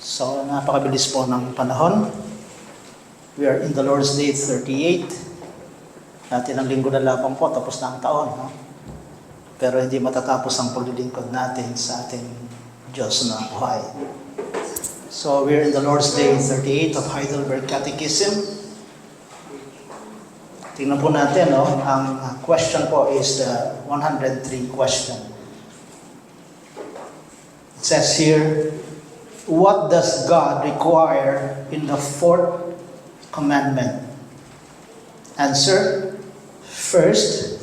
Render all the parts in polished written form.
So, napakabilis po ng panahon. We are in the Lord's Day 38. At ilang linggo na lamang po, tapos na ang taon. No? Pero hindi matatapos ang paglilingkod natin sa ating Diyos na buhay. So, we are in the Lord's Day 38 of Heidelberg Catechism. Tingnan po natin, no? Ang question po is the 103 question. It says here, what does God require in the fourth commandment? Answer, first,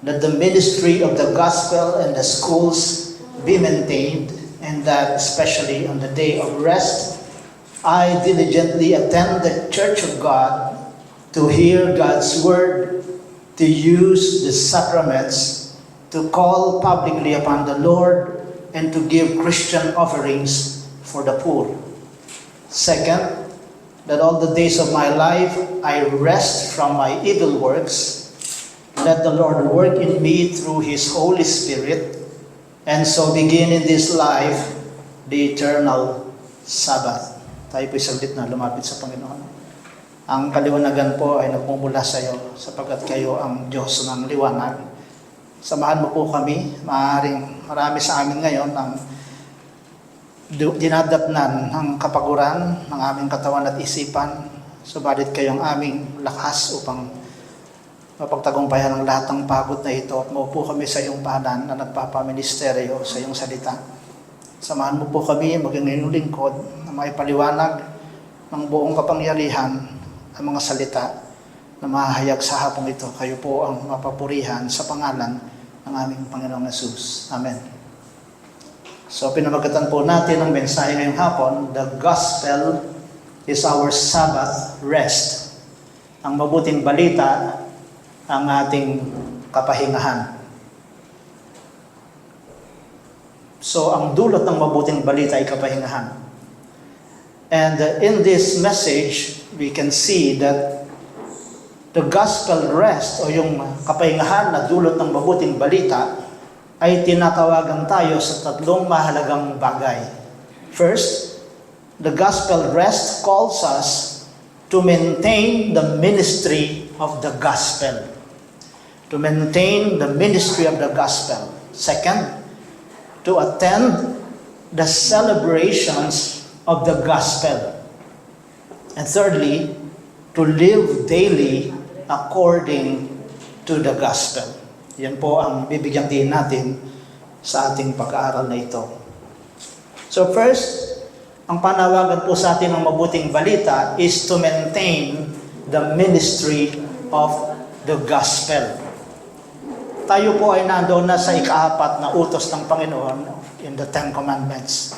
that the ministry of the gospel and the schools be maintained, and that especially on the day of rest, I diligently attend the church of God to hear God's word, to use the sacraments, to call publicly upon the Lord, and to give Christian offerings for the poor. Second, that all the days of my life I rest from my evil works. Let the Lord work in me through His Holy Spirit, and so begin in this life the eternal Sabbath. Tayo po'y saglit na lumapit sa Panginoon. Ang kaliwanagan po ay nagmumula sa iyo sapagkat kayo ang Diyos ng liwanag. Samahan mo po kami. Maaaring marami sa amin ngayon ang dinadapnan ng kapaguran ng aming katawan at isipan. Subalit kayo ang aming lakas upang mapagtagumpayan ang lahat ng pagod na ito at maupo kami sa iyong paanan na nagpapaministeryo sa iyong salita. Samahan mo po kami maging inyong lingkod na maipaliwanag ng buong kapangyarihan ang mga salita na mahahayag sa hapong ito. Kayo po ang mapapurihan sa pangalan ng aming Panginoong Hesus. Amen. So, pinamagatan po natin ang mensahe ngayong hapon, the gospel is our Sabbath rest. Ang mabuting balita, ang ating kapahingahan. So, ang dulot ng mabuting balita ay kapahingahan. And in this message, we can see that the gospel rest o yung kapahingahan na dulot ng mabuting balita ay tinatawagan tayo sa tatlong mahalagang bagay. First, the gospel rest calls us to maintain the ministry of the gospel. To maintain the ministry of the gospel. Second, to attend the celebrations of the gospel. And thirdly, to live daily according to the gospel. Yan po ang bibigyang din natin sa ating pag-aaral na ito. So first, ang panawagan po sa atin ng mabuting balita is to maintain the ministry of the gospel. Tayo po ay nandoon na sa ika-4 na utos ng Panginoon in the 10 Commandments.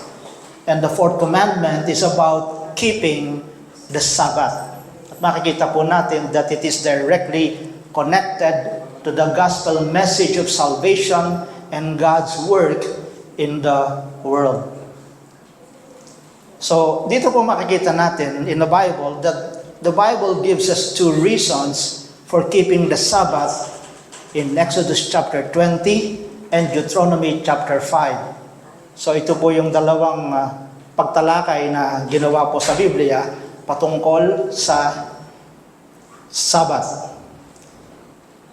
And the fourth commandment is about keeping the Sabbath. At makikita po natin that it is directly connected to the gospel message of salvation and God's work in the world. So, dito po makikita natin in the Bible that the Bible gives us two reasons for keeping the Sabbath in Exodus chapter 20 and Deuteronomy chapter 5. So ito po yung dalawang pagtalakay na ginawa po sa Biblia patungkol sa Sabbath.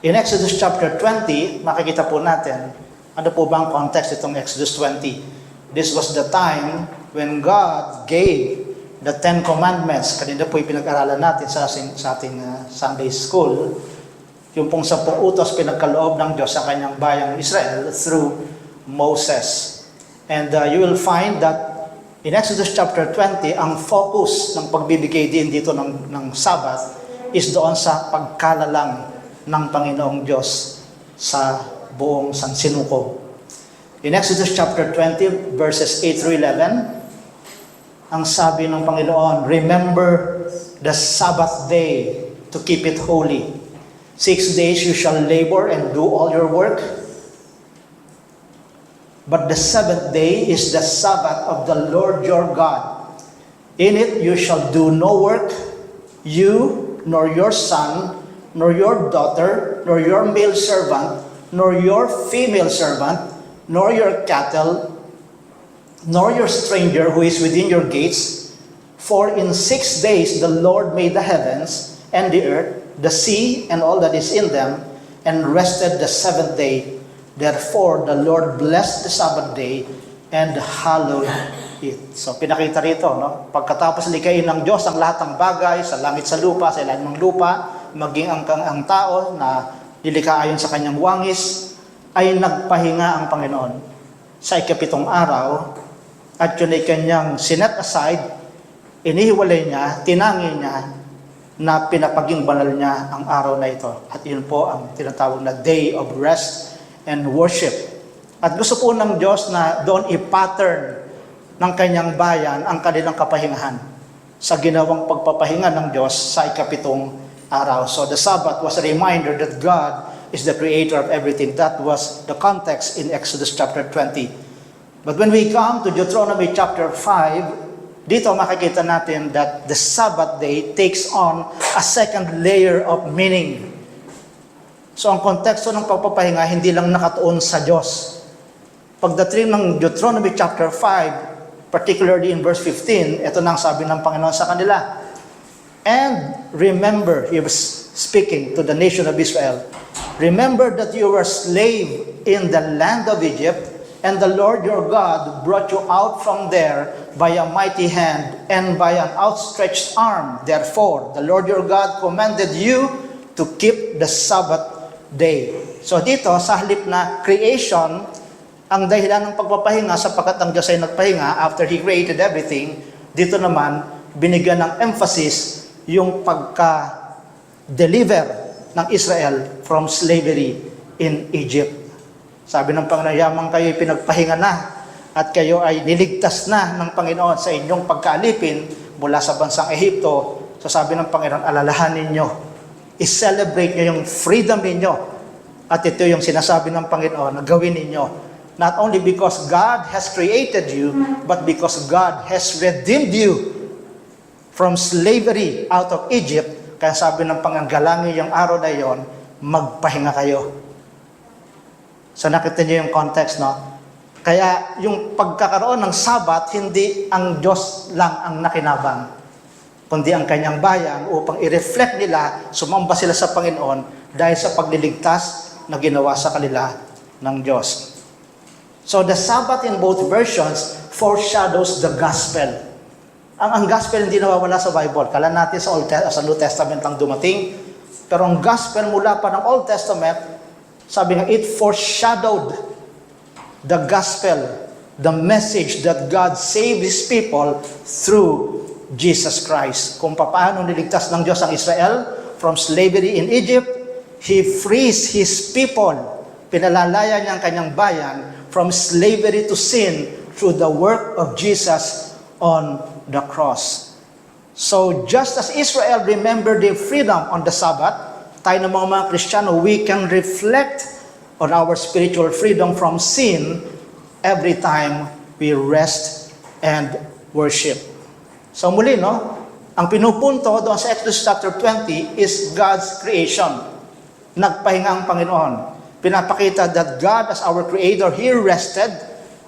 In Exodus chapter 20, makikita po natin, ano po ba ang context itong Exodus 20? This was the time when God gave the 10 Commandments. Kanina po yung pinag-aralan natin sa ating Sunday School. Yung pong 10 utos pinagkaloob ng Diyos sa kanyang bayang Israel through Moses. And you will find that in Exodus chapter 20, ang focus ng pagbibigay din dito ng Sabbath is doon sa pagkalalang ng Panginoong Diyos sa buong sansinukob. In Exodus chapter 20, verses 8 through 11, ang sabi ng Panginoon, remember the Sabbath day to keep it holy. 6 days you shall labor and do all your work. But the seventh day is the Sabbath of the Lord your God. In it you shall do no work, you, nor your son, nor your daughter, nor your male servant, nor your female servant, nor your cattle, nor your stranger who is within your gates. For in 6 days the Lord made the heavens and the earth, the sea and all that is in them, and rested the seventh day. Therefore the Lord blessed the Sabbath day and hallowed it. So pinakita rito, no? Pagkatapos likayin ng Diyos ang lahat ng bagay sa langit sa lupa, sa ilalim ng lupa, maging ang tao na nilikha ayon sa kanyang wangis, ay nagpahinga ang Panginoon sa ikapitong araw, at yun ay kanyang sinet aside, inihiwalay niya, tinangi niya, na pinapaging banal niya ang araw na ito. At yun po ang tinatawag na day of rest and worship. At gusto po ng Diyos na doon i-pattern ng kanyang bayan ang kanilang kapahingahan sa ginawang pagpapahinga ng Diyos sa ikapitong araw. So the Sabbath was a reminder that God is the creator of everything. That was the context in Exodus chapter 20. But when we come to Deuteronomy chapter 5, dito makikita natin that the Sabbath day takes on a second layer of meaning. So ang konteksto ng pagpapahinga hindi lang nakatuon sa Diyos. Pagdating ng Deuteronomy chapter 5, particularly in verse 15, ito na ang sabi ng Panginoon sa kanila. And remember, he was speaking to the nation of Israel, remember that you were slave in the land of Egypt, and the Lord your God brought you out from there by a mighty hand and by an outstretched arm. Therefore, the Lord your God commanded you to keep the Sabbath day. So dito, sa halip na creation, ang dahilan ng pagpapahinga sapagkat ang Diyos ay nagpahinga after He created everything, dito naman, binigyan ng emphasis yung pagka-deliver ng Israel from slavery in Egypt. Sabi ng Panginoon, yamang kayo'y pinagpahinga na at kayo ay niligtas na ng Panginoon sa inyong pagkaalipin mula sa bansang Ehipto. So sabi ng Panginoon, alalahanin nyo, i-celebrate nyo yung freedom ninyo. At ito yung sinasabi ng Panginoon na gawin ninyo. Not only because God has created you, but because God has redeemed you from slavery out of Egypt. Kaya sabi ng Panginoon, galangin yung araw na yon, magpahinga kayo. So nakita niyo yung context, no? Kaya yung pagkakaroon ng Sabat, hindi ang Diyos lang ang nakinabang, kundi ang kanyang bayan upang i-reflect nila, sumamba sila sa Panginoon dahil sa pagliligtas na ginawa sa kanila ng Diyos. So the Sabbath in both versions foreshadows the gospel. Ang gospel hindi nawawala sa Bible. Kala natin sa New Testament lang dumating. Pero ang gospel mula pa ng Old Testament, sabi nga, it foreshadowed the gospel, the message that God saved His people through Jesus Christ. Kung paano niligtas ng Diyos ang Israel from slavery in Egypt, He frees His people. Pinalalaya niya ang kanyang bayan from slavery to sin through the work of Jesus on the cross. So just as Israel remembered their freedom on the Sabbath, tayo ng mga Kristiyano, we can reflect on our spiritual freedom from sin every time we rest and worship. So muli, no? Ang pinupunto doon sa Exodus chapter 20 is God's creation. Nagpahinga ang Panginoon. Pinapakita that God as our Creator, He rested.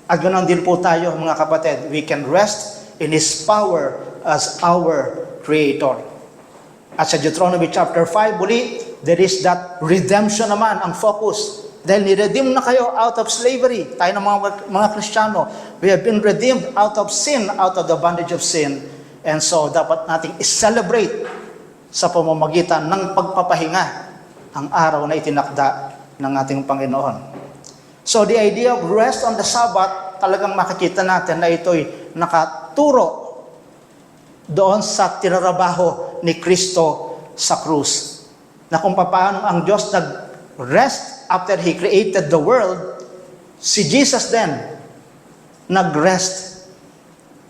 At ganoon din po tayo, mga kapatid. We can rest in His power as our Creator. At sa Deuteronomy chapter 5, muli, there is that redemption naman, ang focus. Dahil ni-redeem na kayo out of slavery. Tayo ng mga Kristiyano, we have been redeemed out of sin, out of the bondage of sin. And so, dapat nating i-celebrate sa pamamagitan ng pagpapahinga ang araw na itinakda ng ating Panginoon. So, the idea of rest on the Sabbath, talagang makikita natin na ito'y nakaturo doon sa tinarabaho ni Kristo sa krus. Na kung paano ang Diyos nag-rest after He created the world, si Jesus then nag-rest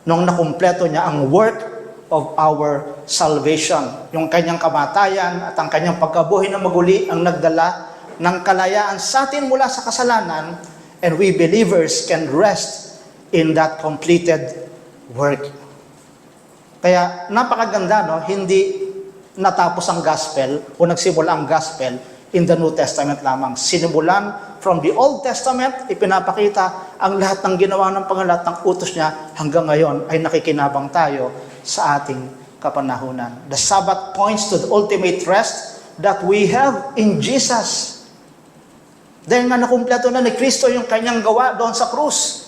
nung nakumpleto niya ang work of our salvation. Yung kanyang kamatayan at ang kanyang pagkabuhay na maguli ang nagdala ng kalayaan sa atin mula sa kasalanan, and we believers can rest in that completed work. Kaya napakaganda, no? Hindi natapos ang gospel o nagsimula ang gospel in the New Testament lamang. Sinimulan from the Old Testament, ipinapakita ang lahat ng ginawa ng Panginoon, lahat ng utos niya hanggang ngayon ay nakikinabang tayo sa ating kapanahunan. The Sabbath points to the ultimate rest that we have in Jesus. Dahil nga nakumpleto na ni Kristo yung kanyang gawa doon sa krus.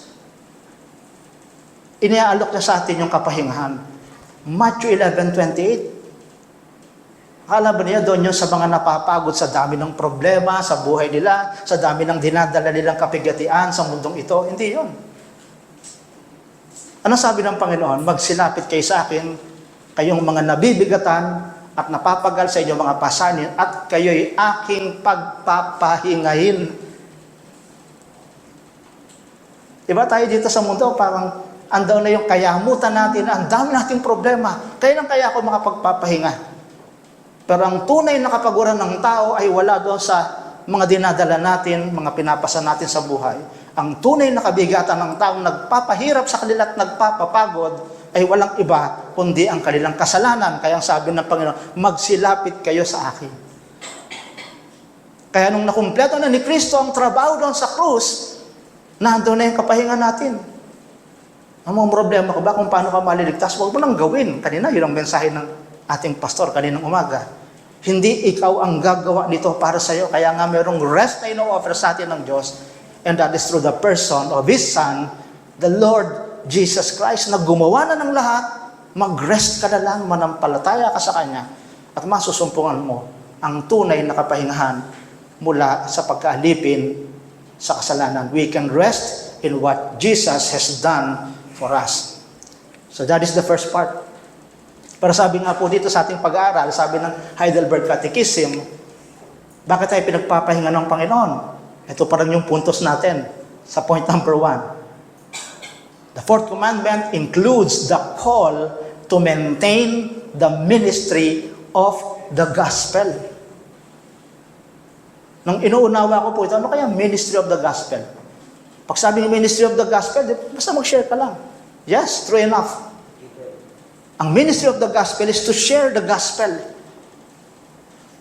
Iniaalok niya sa atin yung kapahingahan. Matthew 11:28. Akala ba niya doon yung sa mga napapagod sa dami ng problema sa buhay nila, sa dami ng dinadala nilang kapigatian sa mundong ito? Hindi yun. Ano sabi ng Panginoon? Magsilapit kayo sa akin, kayong mga nabibigatan at napapagal sa inyong mga pasanin, at kayo'y aking pagpapahingahin. Diba tayo dito sa mundo, parang andaw na yung kayamutan natin, ang dami nating problema. Kailan kaya ako makapagpapahinga? Pero ang tunay na kapaguran ng tao ay wala doon sa mga dinadala natin, mga pinapasa natin sa buhay. Ang tunay na kabigatan ng taong nagpapahirap sa kanila at nagpapapagod ay walang iba kundi ang kanilang kasalanan. Kaya ang sabi ng Panginoon, magsilapit kayo sa akin. Kaya nung nakumpleto na ni Kristo ang trabaho doon sa krus, nandun na yung kapahinga natin. Ang mga problema ko ba kung paano ka maliligtas? Huwag mo nang gawin. Kanina, yun ang mensahe ng ating pastor kaninang umaga. Hindi ikaw ang gagawa nito para sa iyo. Kaya nga mayroong rest na ino-offer sa atin ng Diyos, and that is through the person of His Son, the Lord Jesus Christ, na gumawa na ng lahat. Mag-rest ka na lang, manampalataya ka sa Kanya, at masusumpungan mo ang tunay na kapahingahan mula sa pagkaalipin sa kasalanan. We can rest in what Jesus has done for us. So that is the first part. Pero sabi nga po dito sa ating pag-aaral, sabi ng Heidelberg Catechism, bakit tayo pinagpapahinga ng Panginoon? Ito parang yung puntos natin sa point number 1. The fourth commandment includes the call to maintain the ministry of the gospel. Nung inuunawa ko po ito, ano kaya ministry of the gospel? Pag sabi ng ministry of the gospel, basta mag-share ka lang. Yes, true enough. Ang ministry of the gospel is to share the gospel.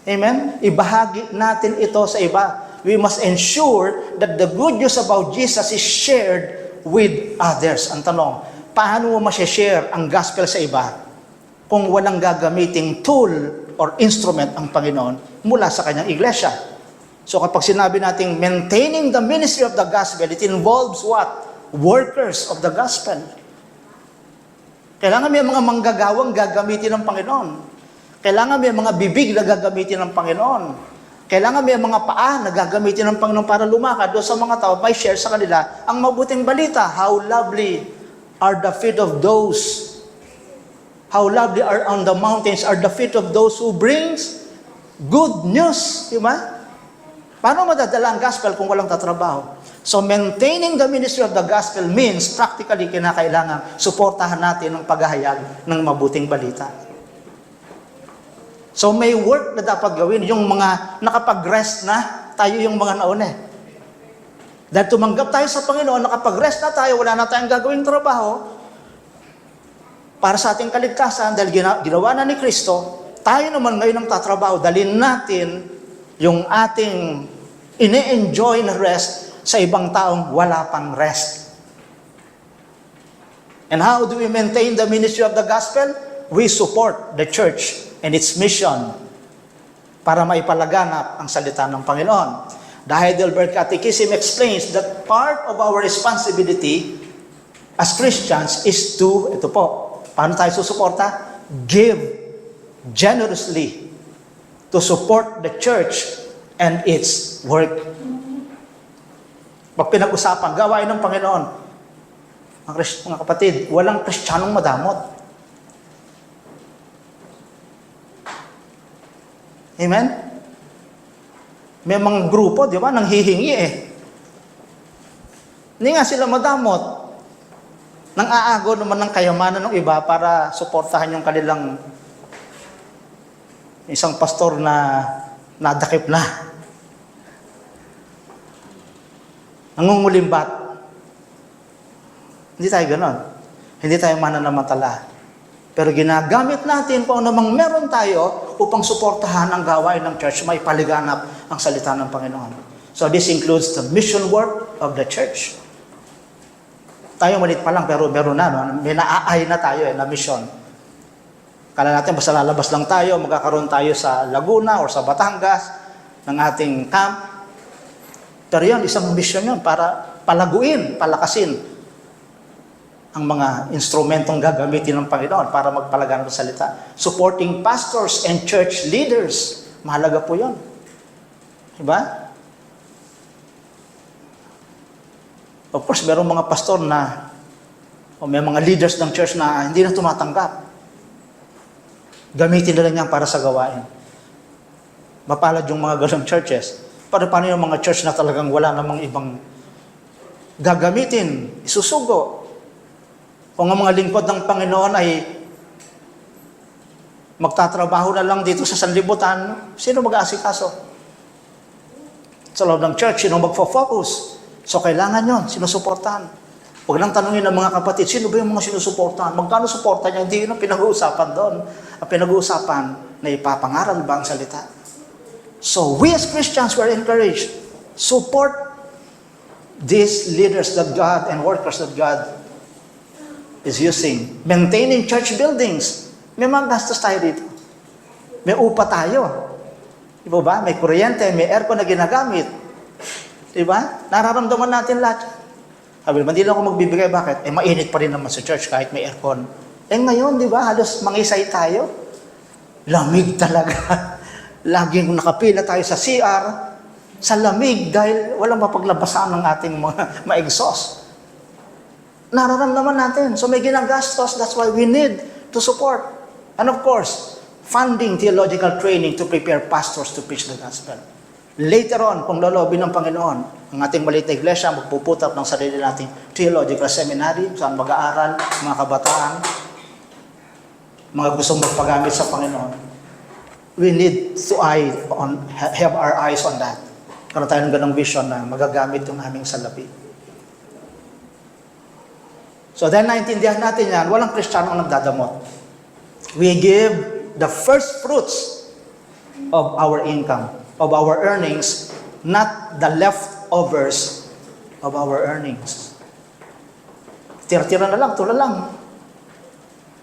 Amen? Ibahagi natin ito sa iba. We must ensure that the good news about Jesus is shared with others. Ang tanong, paano mo ma-share ang gospel sa iba kung walang gagamiting tool or instrument ang Panginoon mula sa kanyang iglesia? So kapag sinabi natin maintaining the ministry of the gospel, it involves what? Workers of the gospel. Kailangan may mga manggagawang gagamitin ng Panginoon. Kailangan may mga bibig na gagamitin ng Panginoon. Kailangan may mga paa na gagamitin ng Panginoon para lumakad doon sa mga tao, may share sa kanila ang mabuting balita. How lovely are the feet of those, how lovely are on the mountains are the feet of those who brings good news. Diba? Paano madadala ang gospel kung walang tatrabaho? So maintaining the ministry of the gospel means practically kinakailangan suportahan natin ang paghahayag ng mabuting balita. So may work na dapat gawin. Yung mga nakapag-rest na, tayo yung mga nauna. Dahil tumanggap tayo sa Panginoon, nakapag-rest na tayo, wala na tayong gagawing trabaho para sa ating kaligtasan, dahil ginawa na ni Kristo, tayo naman ngayon ang tatrabaho. Dalhin natin yung ating ine-enjoy na rest sa ibang taong wala pang rest. And how do we maintain the ministry of the gospel? We support the church and its mission para maipalaganap ang salita ng Panginoon. The Heidelberg Catechism explains that part of our responsibility as Christians is to, ito po, paano tayo susuporta? Give generously to support the church and its work. Pag pinag-usapan, gawain ng Panginoon, mga kapatid, walang Kristiyanong madamot. Amen? May mga grupo, di ba, nang hihingi eh. Hindi nga sila madamot. Nang aago naman ng kayamanan ng iba para suportahan yung kanilang isang pastor na nadakip na. Nangungulimbat. Hindi tayo ganon. Hindi tayo mananamantala. Pero ginagamit natin kung namang meron tayo upang suportahan ang gawain ng church, may paliganap ang salita ng Panginoon. So this includes the mission work of the church. Tayo maliit pa lang pero meron na, no? May naaay na tayo na mission. Kala natin basta lalabas lang tayo, magkakaroon tayo sa Laguna or sa Batangas ng ating camp. Pero yun, isang mission yun para palaguin, palakasin ang mga instrumentong gagamitin ng Panginoon para magpalaganap ng salita. Supporting pastors and church leaders. Mahalaga po yun. Diba? Of course, merong mga pastor na o may mga leaders ng church na hindi na tumatanggap. Gamitin nila niyan para sa gawain. Mapalad yung mga ganong churches. Paano yung mga church na talagang wala namang ibang gagamitin, isusugo. Kung ang mga lingkod ng Panginoon ay magtatrabaho na lang dito sa sanlibutan, sino mag-aasikaso? Sa loob ng church, sino magfo-focus? So kailangan yon, sinusuportahan. Huwag lang tanungin ng mga kapatid, sino ba yung mga sinusuportahan? Magkano suporta niya? Hindi yun ang pinag-uusapan doon. Ang pinag-uusapan na ipapangaral ba ang salita? So we as Christians, we are encouraged. Support these leaders that God and workers that God is using. Maintaining church buildings. May mga gastos tayo dito. May upa tayo. Diba ba? May kuryente, may aircon na ginagamit. Diba? Nararamdaman natin lahat. Sabi naman, hindi lang ako magbibigay. Bakit? Mainit pa rin naman sa church kahit may aircon. Ngayon, di ba? Halos mangisay tayo. Lamig talaga. Laging nakapila tayo sa CR, sa lamig dahil walang mapaglabasan ng ating mga ma-exhaust. Nararamdaman natin. So may ginagastos, that's why we need to support. And of course, funding theological training to prepare pastors to preach the gospel. Later on, kung lolobin ng Panginoon, ang ating maliit na iglesia, magpuputap ng sarili nating theological seminary, saan mag-aaral, mga kabataan, mga gustong magpagamit sa Panginoon. We need to have our eyes on that. Karoon tayo ng ganong vision na magagamit yung aming salapi. So dahil naintindihan natin yan, walang Kristiyano ang nagdadamot. We give the first fruits of our income, of our earnings, not the leftovers of our earnings. Tira-tira na lang, tula lang.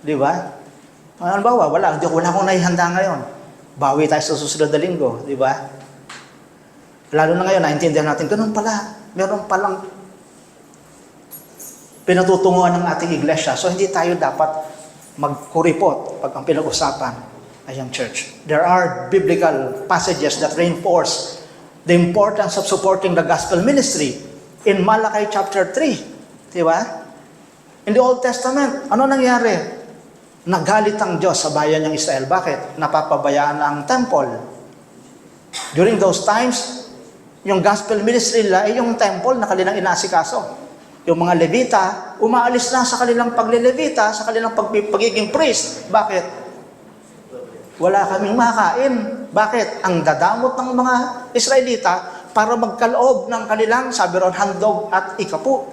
Di ba? Ano ba? Wala akong naihanda ngayon. Bawi tayo sa susunod na linggo, di ba? Lalo na ngayon, naintindihan natin, ganun pala. Meron palang pinatutunguhan ng ating iglesia. So, hindi tayo dapat magkuripot pag ang pinag-usapan ay ang church. There are biblical passages that reinforce the importance of supporting the gospel ministry. In Malachi chapter 3, di ba? In the Old Testament, ano nangyari? Nagalit ang Diyos sa bayan ng Israel. Bakit? Napapabayaan ang temple. During those times, yung gospel ministry nila ay yung temple na kanilang inasikaso. Yung mga Levita, umaalis na sa kanilang paglilevita, sa kanilang pagiging priest. Bakit? Wala kaming makain. Bakit? Ang dadamot ng mga Israelita para magkaloob ng kanilang, sabi ron, handog at ikapu.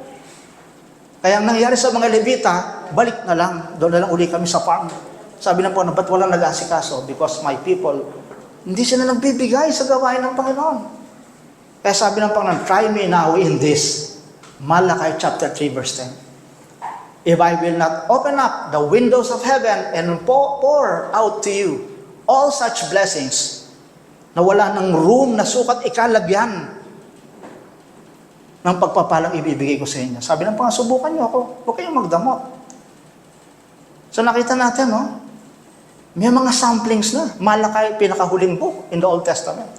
Kaya ang nangyari sa mga Levita, balik na lang, doon na lang uli kami sa farm. Sabi ng Panginoon, ba't walang nag-asikaso? Because my people, hindi sila nagbibigay sa gawain ng Panginoon. Kaya sabi ng Panginoon, try me now in this. Malachi chapter 3 verse 10. If I will not open up the windows of heaven and pour out to you all such blessings, na wala ng room na sukat ikalagyan ng pagpapalang ibibigay ko sa inyo. Sabi ng Panginoon, subukan niyo ako. Huwag kayong magdamot. So nakita natin, no? May mga samplings na. Malakay, pinakahuling book in the Old Testament.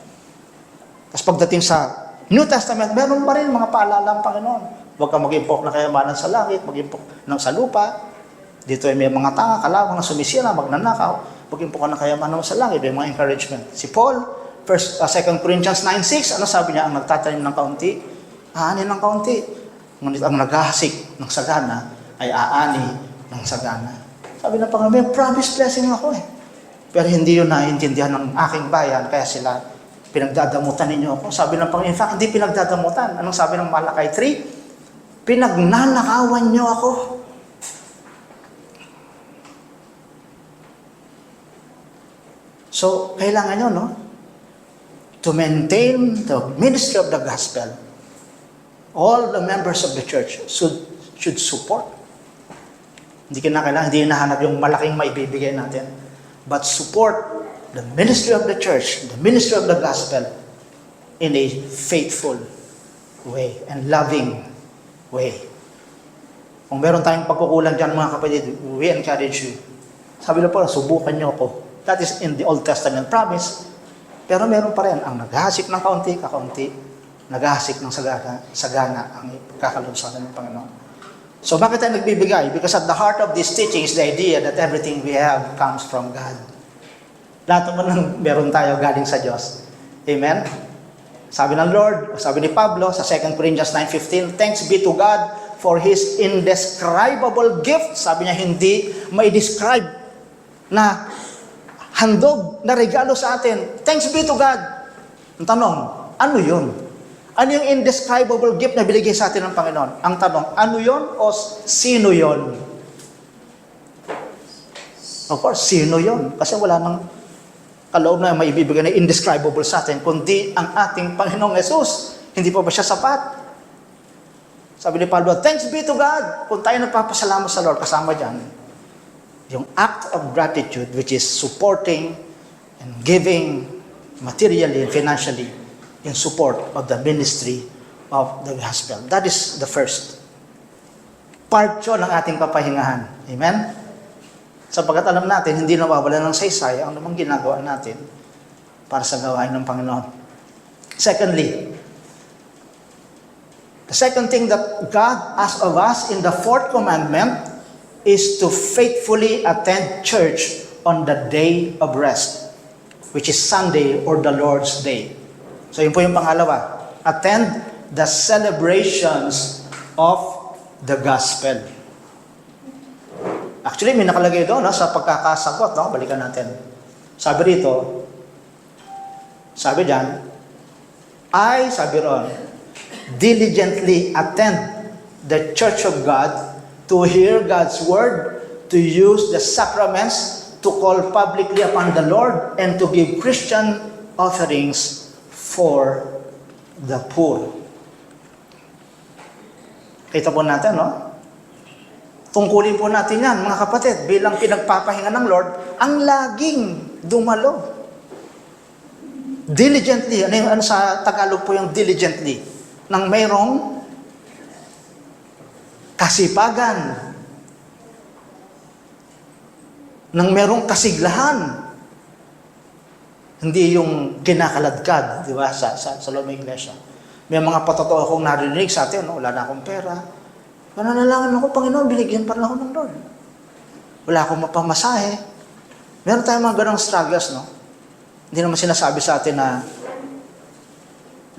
Tapos pagdating sa New Testament, meron pa rin mga paalala ng Panginoon. Huwag kang mag-impok na kayamanan sa langit, mag-impok ng sa lupa. Dito ay may mga tanga, kalawang na sumisira, magnanakaw. Mag-impok ka ng kayamanan sa langit, may mga encouragement. Si Paul, 2 Corinthians 9:6, ano sabi niya? Ang nagtatanim ng kaunti, aani ng kaunti. Ngunit ang naghahasik ng sagana ay aani ng sagana. Sabi ng Panginoon, may promised blessing ako eh. Pero hindi yun naiintindihan ng aking bayan, kaya sila pinagdadamutan ninyo ako. Sabi ng Panginoon, in fact, hindi pinagdadamutan. Anong sabi ng Malachi 3? Pinagnanakawan nyo ako. So, kailangan nyo, no? to maintain the ministry of the gospel, all the members of the church should support. Hindi hinahanap yung malaking maibibigay natin. But support the ministry of the church, the ministry of the gospel, in a faithful way and loving way. Kung meron tayong pagkukulang dyan, mga kapatid, we encourage you. Sabi na po, subukan nyo ako. That is in the Old Testament promise. Pero meron pa rin ang naghahasik ng kaunti, kakaunti, naghahasik ng sagana ang kakalubsanan ng Panginoon. So bakit tayo nagbibigay? Because at the heart of this teaching is the idea that everything we have comes from God. Lahat naman meron tayo galing sa Diyos. Amen? Sabi ng Lord, sabi ni Pablo sa 2 Corinthians 9:15, thanks be to God for His indescribable gift. Sabi niya, hindi mai-describe na handog na regalo sa atin. Thanks be to God. Ang tanong, ano yun? Ano yung indescribable gift na binigay sa atin ng Panginoon? Ang tanong, ano yun o sino yun? Of course, sino yun? Kasi wala nang kaloob na maibibigay na indescribable sa atin, kundi ang ating Panginoong Jesus. Hindi pa ba siya sapat? Sabi ni Pablo, thanks be to God. Kung tayo nagpapasalamat sa Lord, kasama dyan, yung act of gratitude, which is supporting and giving materially and financially in support of the ministry of the gospel. That is the first part yun ng ating papahingahan. Amen? Sapagkat alam natin, hindi nawawala ng saysay ang namang ginagawa natin para sa gawain ng Panginoon. Secondly, the second thing that God asks of us in the fourth commandment is to faithfully attend church on the day of rest, which is Sunday or the Lord's Day. So yun po yung pangalawa. Attend the celebrations of the gospel. Actually, may nakalagay doon sa pagkakasagot. Balikan natin. Sabi rito, sabi dyan, sabi ron, diligently attend the church of God to hear God's word, to use the sacraments, to call publicly upon the Lord, and to give Christian offerings for the poor. Kita po natin, tungkulin po natin yan, mga kapatid, bilang pinagpapahinga ng Lord, ang laging dumalo. Diligently, ano sa Tagalog po yung diligently? Nang mayroong kasipagan, nang merong kasiglahan, hindi yung kinakaladkad, di ba, sa loob ng iglesia. May mga patotoo akong narinig sa atin, wala na akong pera. Pananalangan ako, Panginoon, binigyan pa rin ako ng Lord. Wala akong mapamasahe. Meron tayong mga ganang struggles, Hindi naman sinasabi sa atin na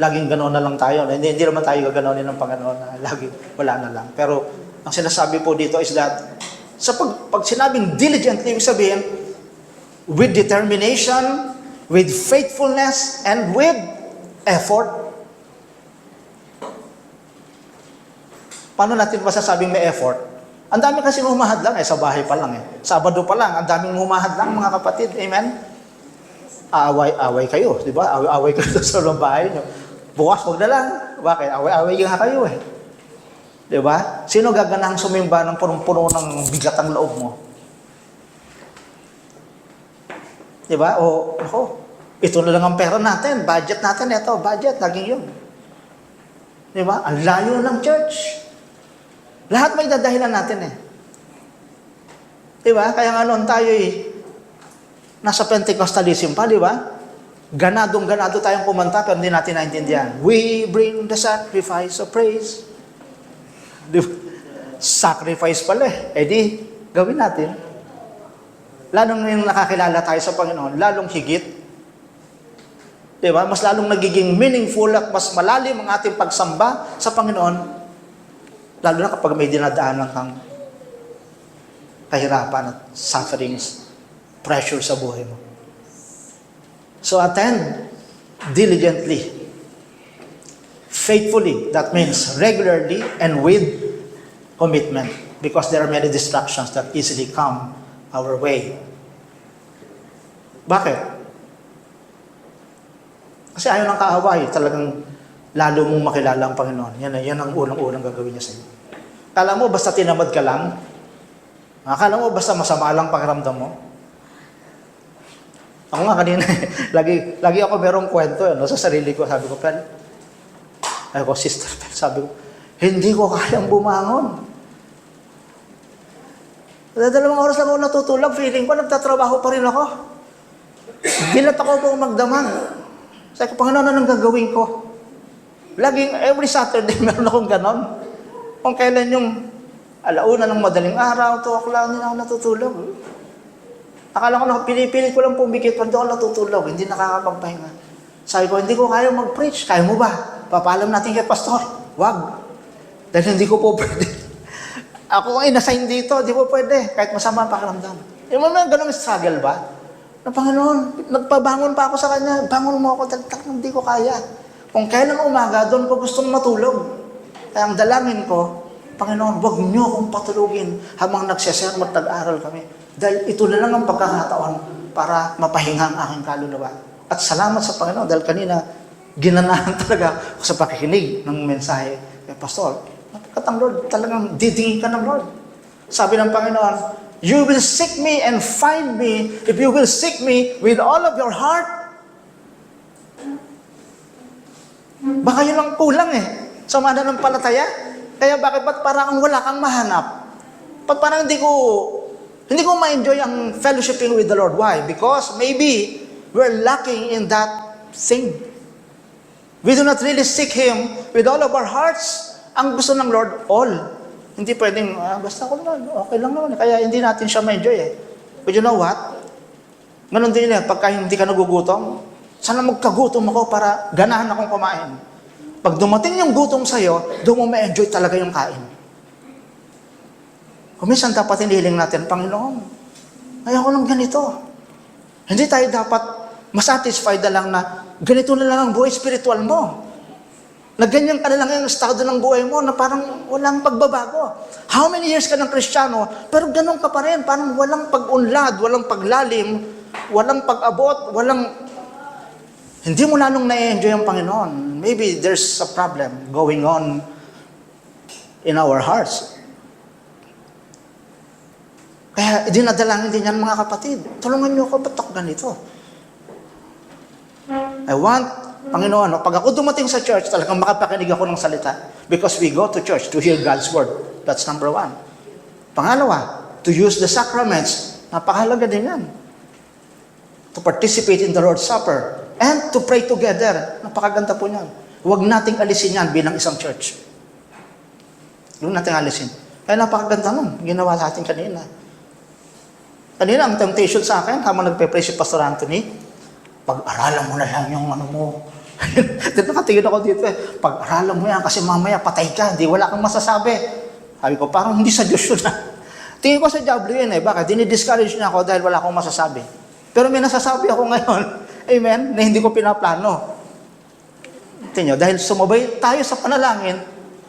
laging gano'n na lang tayo. Hindi naman tayo gaganonin ng Panginoon na lagi wala na lang. Pero ang sinasabi po dito is that sa pag sinabing diligently, ibig sabihin, with determination, with faithfulness, and with effort. Paano natin masasabing may effort? Ang dami kasi humahad lang sa bahay pa lang Sabado pa lang, ang daming humahad lang mga kapatid. Amen? Away kayo, di ba? Away kayo sa bahay nyo. Bukas, huwag na lang. Bakit? Away nga kayo Di ba? Sino gaganahang sumimba ng punong-puno ng bigat ang loob mo? Di ba? Ito na lang ang pera natin. Budget natin, budget. Laging yun. Di ba? Ang layo ng church. Lahat may dadahilan natin Di ba? Kaya nga noon tayo nasa Pentecostalism pa, di ba? Ganado tayong kumanta pero hindi natin naintindihan. We bring the sacrifice of praise. Sacrifice pala di, gawin natin. Lalong yung nakakilala tayo sa Panginoon, lalong higit. Diba? Mas lalong nagiging meaningful at mas malalim ang ating pagsamba sa Panginoon, lalo na kapag may dinadaanan kang kahirapan at sufferings, pressure sa buhay mo. So attend diligently, faithfully, that means regularly and with commitment, because there are many distractions that easily come our way. Bakit? Kasi ayaw ng kaaway, talagang lalo mong makilala ang Panginoon. Yan ang unang-unang gagawin niya sa iyo. Kala mo basta tinamad ka lang? Akala mo basta masama lang pakiramdam mo? Ako nga kanina, lagi ako merong kwento sa sarili ko. Sabi ko, sister, sabi ko, hindi ko kayang bumangon. Dalawang oras lang ako natutulog, feeling ko, nagtatrabaho pa rin ako. Dilat ako po magdamag. Sabi ko, Panginoon, anong gagawin ko? Laging, every Saturday, meron akong ganon. Kung kailan yung alauna ng madaling araw, 2 o'clock, hindi na ako natutulog. Akala ko, pinipilit ko lang pumikit, pero hindi ako natutulog, hindi nakakapagpahinga. Sabi ko, hindi ko kaya mag-preach. Kaya mo ba? Papaalam natin kay pastor. Wag. Dahil hindi ko po pwede. Ako ang inassign dito, hindi po pwede. Kahit masama ang pakiramdam. Yung mga ganong struggle ba? Na Panginoon, nagpabangon pa ako sa Kanya. Bangon mo ako, talagang hindi ko kaya. Kung kailan umaga, doon ko gustong matulog. Kaya ang dalangin ko, Panginoon, wag niyo akong patulugin habang nagsesermon at nag-aral kami. Dahil ito na lang ang pagkakataon para mapahinga ang aking kaluluwa. At salamat sa Panginoon dahil kanina ginanahan talaga ako sa pakikinig ng mensahe kay Pastor. Napakatang Lord, talagang didingin ka ng Lord. Sabi ng Panginoon, you will seek me and find me if you will seek me with all of your heart. Baka yun ang kulang sa mananampalataya. Kaya bakit ba't parang wala kang mahanap? Ba't parang hindi ko ma-enjoy ang fellowshipping with the Lord. Why? Because maybe we're lacking in that thing. We do not really seek Him with all of our hearts. Ang gusto ng Lord, all. Hindi pwedeng, basta ako naman, okay lang naman. Kaya hindi natin siya ma-enjoy But you know what? Ganon din pagka hindi ka nagugutom, sana magkagutom ako para ganahan akong kumain. Pag dumating yung gutom sa'yo, doon mo ma-enjoy talaga yung kain. Kung minsan dapat hinihiling natin, Panginoon, ayaw ko ng ganito. Hindi tayo dapat masatisfied na lang na ganito na lang ang buhay spiritual mo. Na ganyan ka na lang yung estado ng buhay mo na parang walang pagbabago. How many years ka ng Kristiyano, pero ganun ka pa rin. Parang walang pag-unlad, walang paglalim, walang pag-abot, hindi mo lalong na-enjoy ang Panginoon. Maybe there's a problem going on in our hearts. Kaya dinadalangin din yan mga kapatid. Tulungan niyo ako, ba't ako ganito? I want, Panginoon, pag ako dumating sa church, talagang makapakinig ako ng salita. Because we go to church to hear God's word. That's number 1. Pangalawa, to use the sacraments. Napakahalaga din yan. To participate in the Lord's Supper. And to pray together. Napakaganda po niyan. Huwag nating alisin yan bilang isang church. Huwag nating alisin. Kaya napakaganda nun. Ginawa sa atin kanina. Kanina, ang temptation sa akin, habang nagpe-pray si Pastor Anthony, pag-aralan mo na lang yung mo. Dito nakatingin ako dito pag-aralan mo yan kasi mamaya patay ka, hindi wala kang masasabi. Sabi ko, parang hindi sa Diyos yun Tingin ko sa diablo yun Bakit? Dinidiscourage niya ako dahil wala akong masasabi. Pero may nasasabi ako ngayon, amen, na hindi ko pinaplano. Tingnan nyo, dahil sumabay tayo sa panalangin,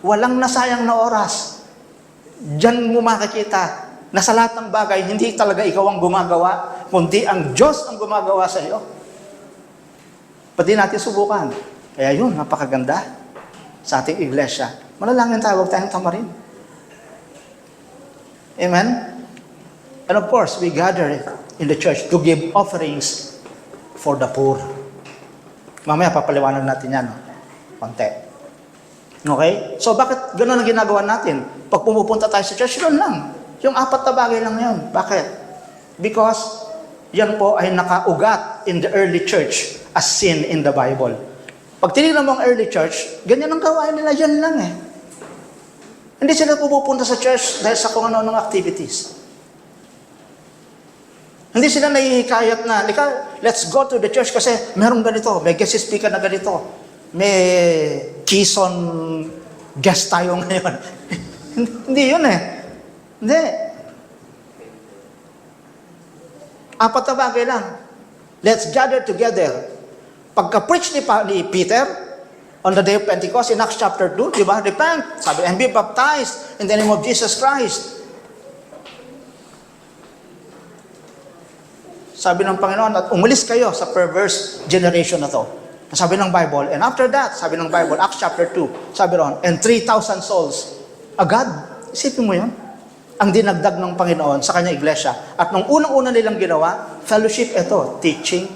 walang nasayang na oras. Diyan mo makikita na sa lahat ng bagay, hindi talaga ikaw ang gumagawa, kundi ang Diyos ang gumagawa sa iyo. Pwede natin subukan. Kaya yun, napakaganda sa ating iglesia. Manalangin tayo, huwag tayong tamarin. Amen? And of course, we gather in the church to give offerings for the poor. Mamaya papaliwanag natin yan. Konti. Okay? So bakit gano'n ang ginagawa natin? Pag pumupunta tayo sa church, yun lang. Yung 4 na bagay lang yun. Bakit? Because yan po ay nakaugat in the early church as sin in the Bible. Pag tinignan mo ang early church, ganyan ang gawain nila, yan lang Hindi sila pupunta sa church dahil sa kung ano-anong activities. Hindi sila nahihikayat na, let's go to the church kasi merong ganito, may guest speaker na ganito, may Quezon guest tayo ngayon. Hindi yun Hindi. 4 na bagay lang. Let's gather together. Pagka-preach ni Peter, on the day of Pentecost, in Acts chapter 2, di ba? Repent, sabi, and be baptized in the name of Jesus Christ. Sabi ng Panginoon, at umalis kayo sa perverse generation na to. Sabi ng Bible, and after that, sabi ng Bible, Acts chapter 2, sabi ron, and 3,000 souls. Agad, isipin mo yun. Ang dinagdag ng Panginoon sa kanyang iglesia. At nung unang-una nilang ginawa, fellowship, ito, teaching.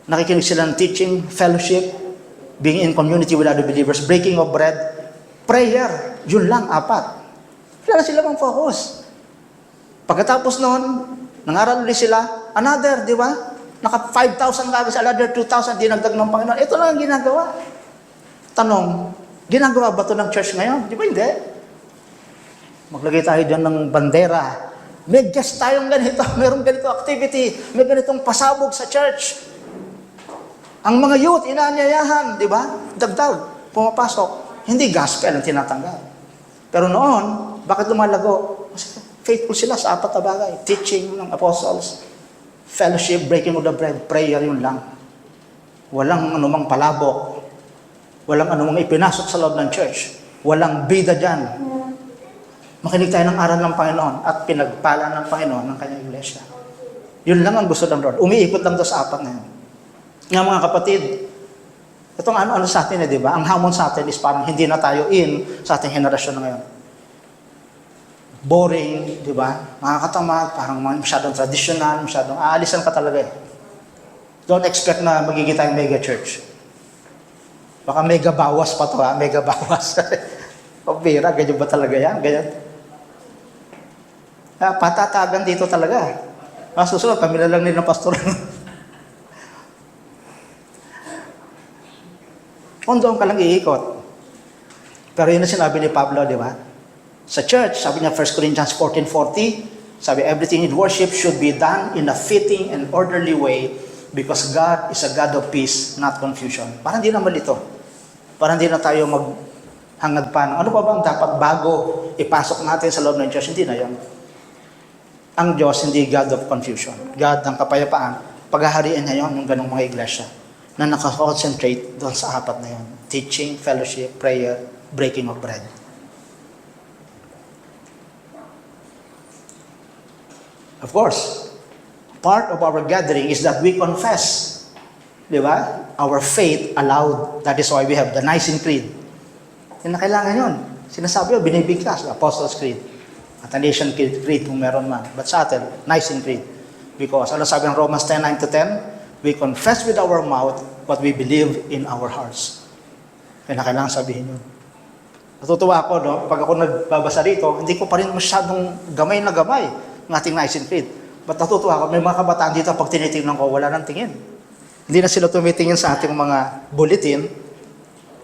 Nakikinig sila ng teaching, fellowship, being in community with other believers, breaking of bread, prayer, yun lang, 4. Wala na sila mang focus. Pagkatapos noon, nangaral ulit sila, another, di ba? Naka 5,000 kagad, another 2,000, dinagdag ng Panginoon. Ito lang ang ginagawa. Tanong, ginagawa ba ito ng church ngayon? Di ba hindi? Maglagay tayo dyan ng bandera. May guest tayong ganito, mayroong ganito activity, may ganitong pasabog sa church. Ang mga youth, inaanyayahan, di ba? Dagdag, pumapasok. Hindi gospel ang tinatanggal. Pero noon, bakit lumalago? Kasi faithful sila sa 4 na bagay. Teaching ng apostles, fellowship, breaking of the bread, prayer, yun lang. Walang anumang palabok. Walang anumang ipinasok sa loob ng church. Walang bida dyan. Makinig tayo ng aral ng Panginoon at pinagpala ng Panginoon ng kanyang iglesia. Yun lang ang gusto ng Lord. Umiikot lang doon sa 4 na yun. Nga mga kapatid, itong ano sa atin di ba? Ang hamon sa atin is parang hindi na tayo in sa ating henerasyon na ngayon. Boring, di ba? Makakatamad, parang masyadong traditional, masyadong aalisan ka talaga eh. Don't expect na magiging tayong mega church. Baka mega bawas pa to ha, mega bawas. Pabira, ganyan ba talaga yan? Ganyan. Patatagan dito talaga. Susunod, pamilya lang nila ng pastor. Kung doon ka lang iikot. Pero yun ang sinabi ni Pablo, di ba? Sa church, sabi niya 1 Corinthians 14:40, sabi, everything in worship should be done in a fitting and orderly way because God is a God of peace, not confusion. Parang hindi naman ito. Parang hindi na tayo maghangad pa ng ano pa bang dapat bago ipasok natin sa loob ng church. Hindi na yun. Ang Diyos, hindi God of confusion. God ng kapayapaan. Paghaharian niya yun yung ganong mga iglesia na nakakonsentrate doon sa 4 na yun. Teaching, fellowship, prayer, breaking of bread. Of course, part of our gathering is that we confess, di ba? Our faith aloud. That is why we have the Nicene Creed. Yan na kailangan yun. Sinasabi yun, binibigkas, Apostles' Creed. Athanasian Creed kung meron man. But sa atin, Nicene Creed. Because, ano sabi ng Romans 10:9-10? We confess with our mouth what we believe in our hearts. Yan na kailangan sabihin yun. Natutuwa ako, no? Pag ako nagbabasa rito, hindi ko pa rin masyadong gamay na gamay ng ating Nicene Creed. But natutuwa ako, may mga kabataan dito, pag tinitingnan ko, wala nang tingin. Hindi na sila tumitingin sa ating mga bulletin.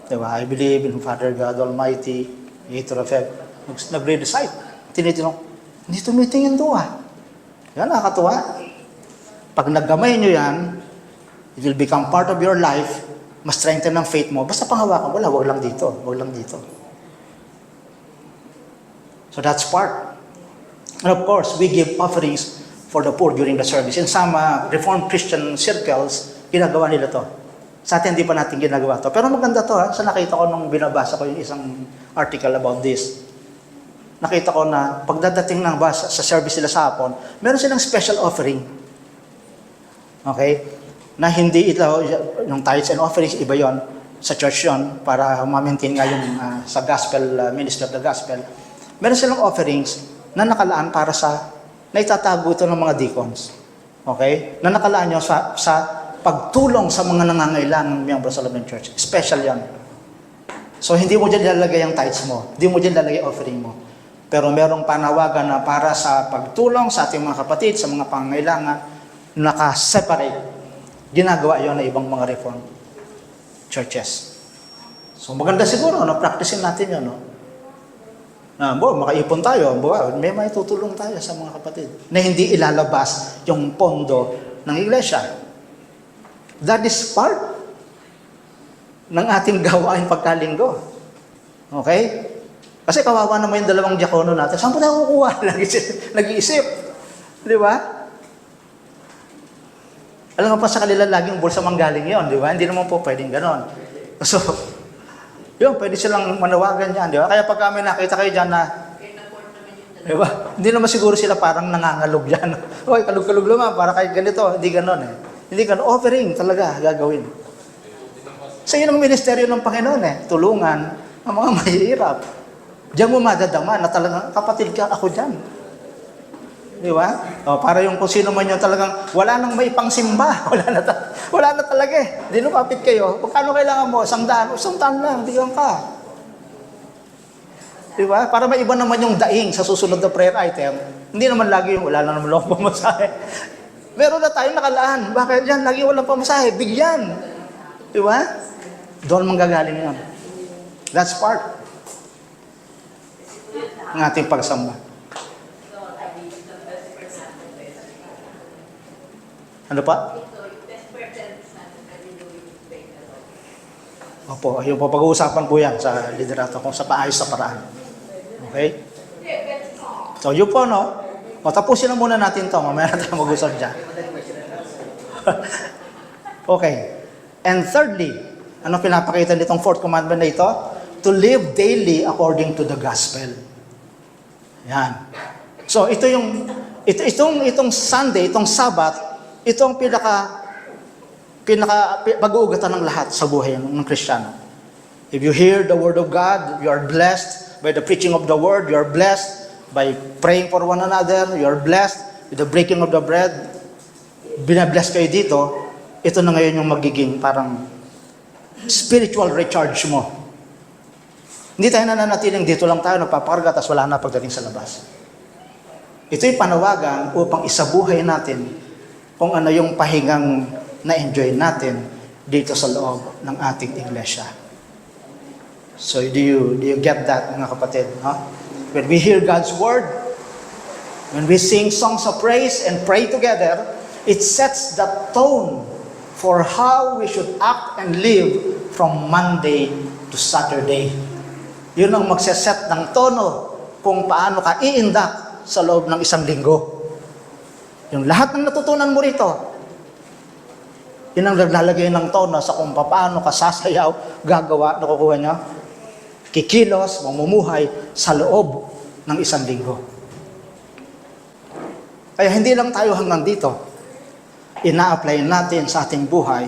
Diba? I believe in Father God Almighty, Creator of Heaven. Nagre-recite. Tinitingnan ko, hindi tumitingin doon Yan, nakakatuwa. Pag naggamay nyo yan, it will become part of your life, mas strengthen ng faith mo. Basta panghawakan, wag lang dito. Wag lang dito. So that's part. And of course, we give offerings for the poor during the service. In some Reformed Christian circles, ginagawa nila to. Sa atin, hindi pa natin ginagawa to. Pero maganda to Sa nakita ko nung binabasa ko yung isang article about this. Nakita ko na pagdadating ng sa service nila sa hapon, meron silang special offering. Okay? Na hindi ito, yung tithes and offerings, iba yon sa church yon para ma-maintain nga yung sa gospel, ministry of the gospel. Meron silang offerings na nakalaan para sa naitatago ito ng mga deacons. Okay? Na nakalaan nyo sa pagtulong sa mga nangangailangan ng miyembro sa loob ng church. Special yan. So, hindi mo dyan lalagay ang tithes mo. Hindi mo dyan lalagay offering mo. Pero merong panawagan na para sa pagtulong sa ating mga kapatid, sa mga pangangailangan, naka-separate. Ginagawa yon na ibang mga Reformed churches. So, maganda siguro, practicein natin yun, makaipon tayo, may maitutulong tayo sa mga kapatid na hindi ilalabas yung pondo ng iglesia. That is part ng ating gawain pagkalinggo. Okay? Kasi kawawa naman yung dalawang diakono natin. Saan po tayo kukuha? Nag-iisip. Di ba? Alam mo pa sa kanila laging bulsa manggaling yon, di ba? Hindi naman po pwedeng ganon. So, yun, pwede silang manawagan dyan, di ba? Kaya pag kami nakita kayo dyan na, di ba? Hindi naman siguro sila parang nangangalog dyan. Oy, kalug-kalug naman, para kayo ganito. Hindi ganon Hindi ganon. Offering talaga gagawin. So yun ang ministeryo ng Panginoon tulungan ang mga mahihirap. Diyan mo madadama na talagang kapatid ka, ako dyan. Di ba? Para yung kung sino man yung talagang wala nang may pangsimba. Wala na talaga Di lumapit kayo. Kung kano kailangan mo? 100. 100 lang. Bigyan ka. Di ba? Para may iba naman yung daing sa susunod na prayer item. Hindi naman lagi yung wala na naman lang pamasahe. Meron na tayong nakalaan. Bakit yan? Lagi walang pamasahe. Bigyan. Di ba? Doon manggagaling yan. That's part ng ating pagsamba. Ano pa? Opo, yung po pag-uusapan po yan sa liderato kung sa paayos sa paraan. Okay? So, yun po, no? Tapusin na muna natin to. Mamaya na tayo mag-usap dyan. Okay. And thirdly, ano pinapakita nitong fourth commandment na ito? To live daily according to the gospel. Yan. So, itong Sunday, itong Sabbath, ito ang pinaka pag-uugatan ng lahat sa buhay ng Kristiyano. If you hear the Word of God, you are blessed by the preaching of the Word, you are blessed by praying for one another, you are blessed with the breaking of the bread. Binabless kayo dito, ito na ngayon yung magiging parang spiritual recharge mo. Hindi tayo nananatiling dito lang tayo, nagpapakarga, tapos wala na pagdating sa labas. Ito'y panawagan upang isabuhay natin kung ano yung pahingang na-enjoy natin dito sa loob ng ating iglesia. So, do you get that, mga kapatid? Huh? When we hear God's Word, when we sing songs of praise and pray together, it sets the tone for how we should act and live from Monday to Saturday. Yun ang magseset ng tono kung paano ka iindak sa loob ng isang linggo. Yung lahat ng natutunan mo rito, yun ang naglalagay ng tono sa kung paano ka sasayaw, gagawa, nakukuha niya, kikilos, mamumuhay sa loob ng isang linggo. Kaya hindi lang tayo hanggang dito. Ina-apply natin sa ating buhay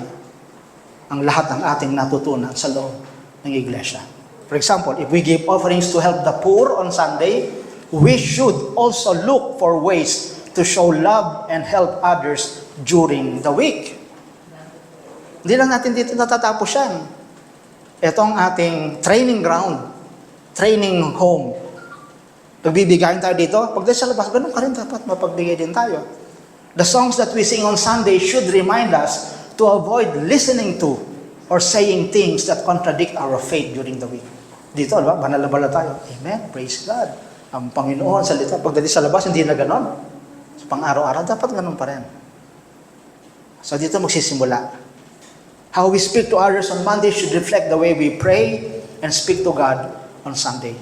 ang lahat ng ating natutunan sa loob ng iglesia. For example, if we give offerings to help the poor on Sunday, we should also look for ways to show love and help others during the week. Hindi lang natin dito natatapos yan. Ito ang ating training ground, training home. Pagbibigayin tayo dito, pagdating sa labas, ganun ka rin dapat mapagbigay din tayo. The songs that we sing on Sunday should remind us to avoid listening to or saying things that contradict our faith during the week. Dito, diba? Banal na banal tayo. Amen. Praise God. Ang Panginoon, salita. Pagdating sa labas, hindi na ganon. So, pang-araw-araw, dapat ganon pa rin. So, dito magsisimula. How we speak to others on Monday should reflect the way we pray and speak to God on Sunday.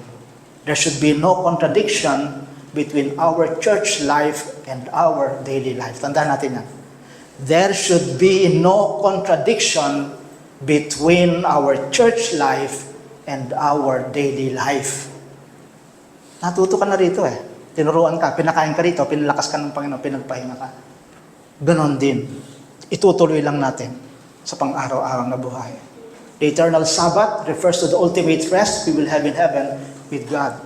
There should be no contradiction between our church life and our daily life. Tandaan natin yan. There should be no contradiction between our church life and our daily life. Natuto ka na rito Tinuruan ka, pinakain ka rito, pinalakas ka ng Panginoon, pinagpahinga ka. Ganon din. Itutuloy lang natin sa pang-araw-araw na buhay. The eternal Sabbath refers to the ultimate rest we will have in heaven with God.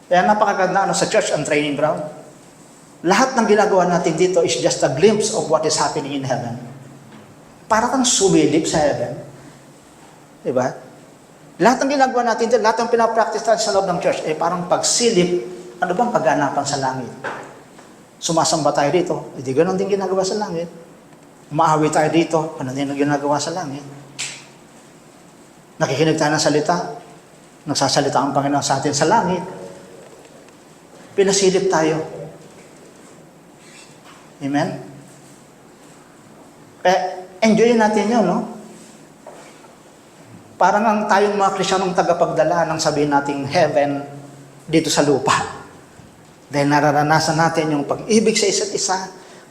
Kaya napakaganda sa church ang training ground. Lahat ng ginagawa natin dito is just a glimpse of what is happening in heaven. Para kang sumilip sa heaven. Diba? Lahat ng ginagawa natin dito, lahat ng pinapractice natin sa loob ng church, parang pagsilip, ano bang pagganapan sa langit? Sumasamba tayo dito, hindi ganon din ginagawa sa langit. Umaawi tayo dito, ano din ang ginagawa sa langit? Nakikinig tayo ng salita, nagsasalita ang Panginoon sa atin sa langit. Pinasilip tayo. Amen? Enjoyin natin yun, no? Parang ang tayong mga Kristiyanong tagapagdala ng sabihin nating heaven dito sa lupa. Dahil nararanasan natin yung pag-ibig sa isa't isa,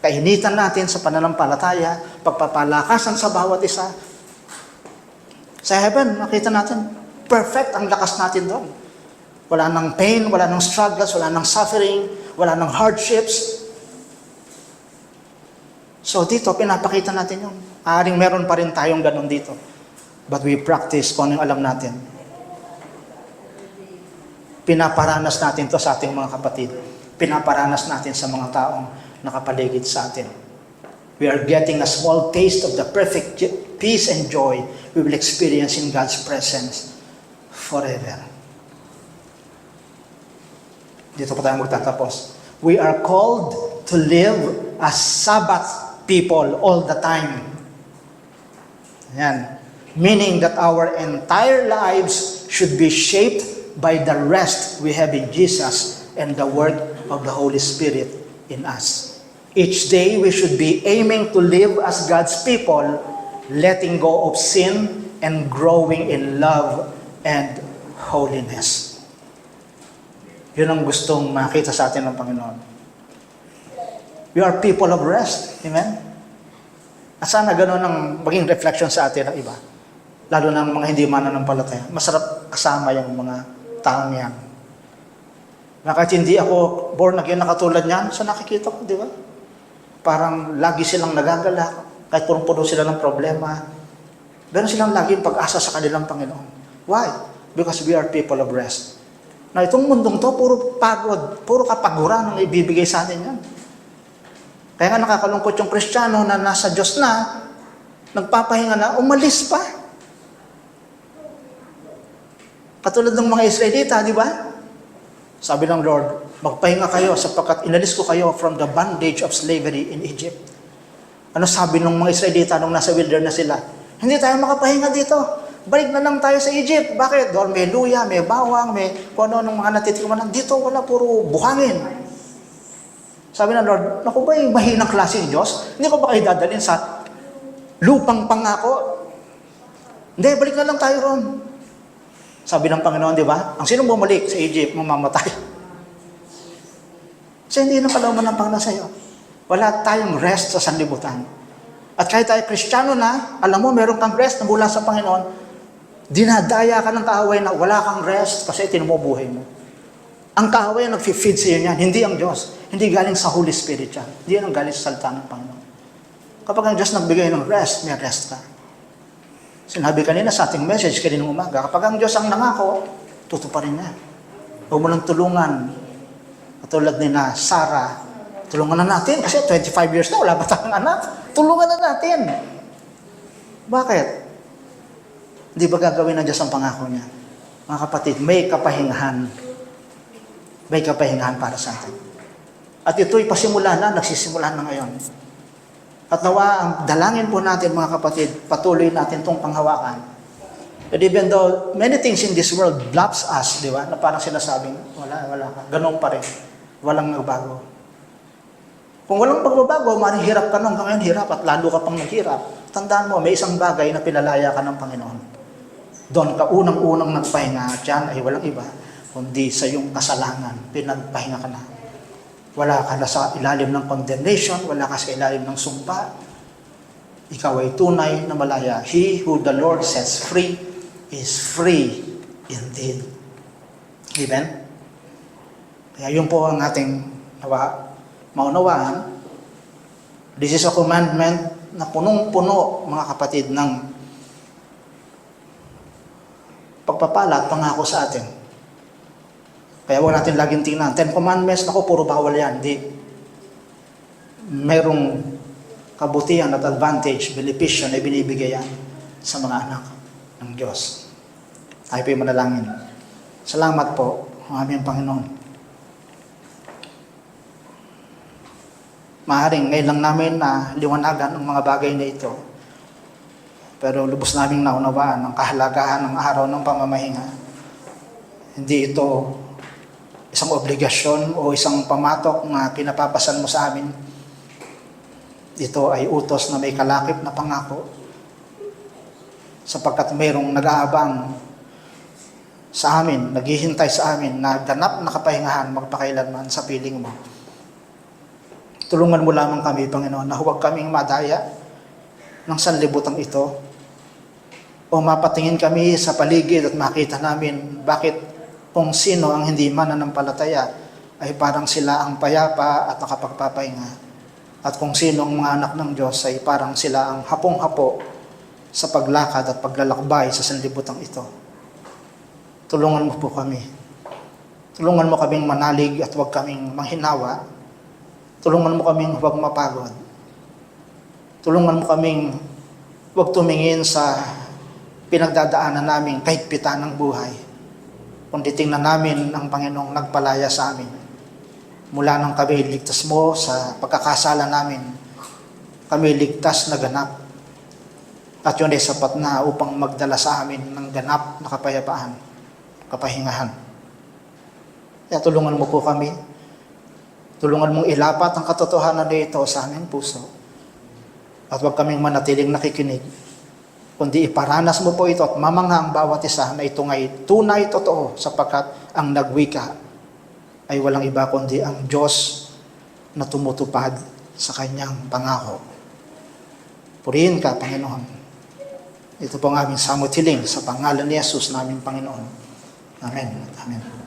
kainitan natin sa pananampalataya, pagpapalakasan sa bawat isa. Sa heaven, makita natin, perfect ang lakas natin doon. Wala nang pain, wala nang struggles, wala nang suffering, wala nang hardships. So dito, pinapakita natin yun. Aaring meron pa rin tayong ganun dito. But we practice kung ano yung alam natin. Pinaparanas natin to sa ating mga kapatid. Pinaparanas natin sa mga taong nakapaligid sa atin. We are getting a small taste of the perfect peace and joy we will experience in God's presence forever. Dito pa tayo magtatapos. We are called to live as Sabbath people all the time. Yan. Meaning that our entire lives should be shaped by the rest we have in Jesus and the work of the Holy Spirit in us. Each day we should be aiming to live as God's people, letting go of sin and growing in love and holiness. Yun ang gustong makita sa atin ng Panginoon. We are people of rest. Amen? At sana gano'n ang maging reflection sa atin ng iba. Lalo ng mga hindi mananampalataya. Masarap kasama yung mga taong yan. Na kahit hindi ako born again na katulad niyan, so nakikita ko, di ba? Parang lagi silang nagagalak, kahit puno-puno sila ng problema. Meron silang laging pag-asa sa kanilang Panginoon. Why? Because we are people of rest. Na itong mundong to, puro pagod, puro kapaguran ang ibibigay sa atin yan. Kaya nga nakakalungkot yung Kristiyano na nasa Diyos na, nagpapahinga na, umalis pa. Katulad ng mga Israelita, di ba? Sabi ng Lord, magpahinga kayo sapagkat inalis ko kayo from the bondage of slavery in Egypt. Ano sabi ng mga Israelita nung nasa wilderness sila? Hindi tayo makapahinga dito. Balik na lang tayo sa Egypt. Bakit? Doon may luya, may bawang, may kung ano ng mga natitikiman. Dito wala, puro buhangin. Sabi ng Lord, naku ba yung mahinang klaseng Diyos? Hindi ko ba kayo dadalhin sa lupang pangako? Hindi, balik na lang tayo ron. Sabi ng Panginoon, di ba? Ang sinong bumalik sa Egypt, mamamatay. Kasi hindi na kalooban ng Panginoon sa iyo. Wala tayong rest sa sanlibutan. At kahit tayo Kristiyano na, alam mo, meron kang rest na mula sa Panginoon, dinadaya ka ng kaaway na wala kang rest kasi tinumubuhay mo. Ang kaaway ang nag-feed sa iyo niyan, hindi ang Diyos. Hindi galing sa Holy Spirit yan. Hindi yan ang galing sa salita ng Panginoon. Kapag ang Diyos nagbigay ng rest, may rest ka. Sinabi kanina sa ating message kaninang umaga, kapag ang Diyos ang nangako, tutuparin niya. Huwag mo lang tulungan. Katulad ni na Sarah, tulungan na natin kasi 25 years na, wala ba tayong anak? Tulungan na natin. Bakit? Hindi ba gagawin ng Diyos ang pangako niya? Mga kapatid, may kapahingahan. May kapahingahan para sa atin. At ito'y pasimula na, nagsisimula na ngayon. At nawa, ang dalangin po natin mga kapatid, patuloy natin itong panghawakan. And even though many things in this world blocks us, di ba? Na parang sinasabing, wala ka. Ganun pa rin. Walang nagbago. Kung walang pagbabago, maring hirap ka nung ngayon hirap at lalo ka pang naghirap. Tandaan mo, may isang bagay na pinalaya ka ng Panginoon. Doon ka unang-unang nagpahinga at yan ay walang iba, kundi sa iyong kasalanan, pinagpahinga ka na. Wala ka na sa ilalim ng condemnation, wala ka sa ilalim ng sumpa. Ikaw ay tunay na malaya. He who the Lord sets free is free indeed. Amen? Kaya yun po ang ating maunawaan. This is a commandment na punong-puno, mga kapatid, ng pagpapala at pangako sa atin. Kaya huwag natin laging tingnan. 10 commandments, naku, puro bawal yan. Hindi. Merong kabutihan at advantage, benepisyo na binibigay yan sa mga anak ng Diyos. Tayo po yung manalangin. Salamat po, ang aming Panginoon. Maaaring ngayon lang namin na liwanagan ang mga bagay na ito. Pero lubos naming naunawaan ang kahalagahan ng araw ng pamamahinga. Hindi ito isang obligasyon o isang pamatok na pinapapasan mo sa amin. Ito ay utos na may kalakip na pangako sapagkat mayroong nag-aabang sa amin, naghihintay sa amin na ganap na kapahingahan magpakailanman sa piling mo. Tulungan mo lamang kami, Panginoon, na huwag kaming madaya ng sanlibutang ito o mapatingin kami sa paligid at makita namin bakit kung sino ang hindi mananampalataya ay parang sila ang payapa at nakapagpapahinga. At kung sino ang mga anak ng Diyos ay parang sila ang hapong-hapo sa paglakad at paglalakbay sa sanlibutan ito. Tulungan mo po kami. Tulungan mo kaming manalig at huwag kaming manghinawa. Tulungan mo kaming huwag mapagod. Tulungan mo kaming huwag tumingin sa pinagdadaanan namin kahigpitan ng buhay. Kundi tingnan namin ang Panginoong nagpalaya sa amin. Mula nang kami ligtas mo sa pagkakasala namin, kami ligtas na ganap. At yun ay sapat na upang magdala sa amin ng ganap na kapayapaan, kapahingahan. Kaya tulungan mo po kami. Tulungan mong ilapat ang katotohanan nito sa aming puso. At huwag kaming manatiling nakikinig, kundi iparanas mo po ito at mamangha ang bawat isa na ito nga'y tunay totoo sapagkat ang nagwika ay walang iba kundi ang Diyos na tumutupad sa kanyang pangako. Purihin ka, Panginoon. Ito po ang aming samot hiling sa pangalan ni Jesus naming Panginoon. Amen. Amen.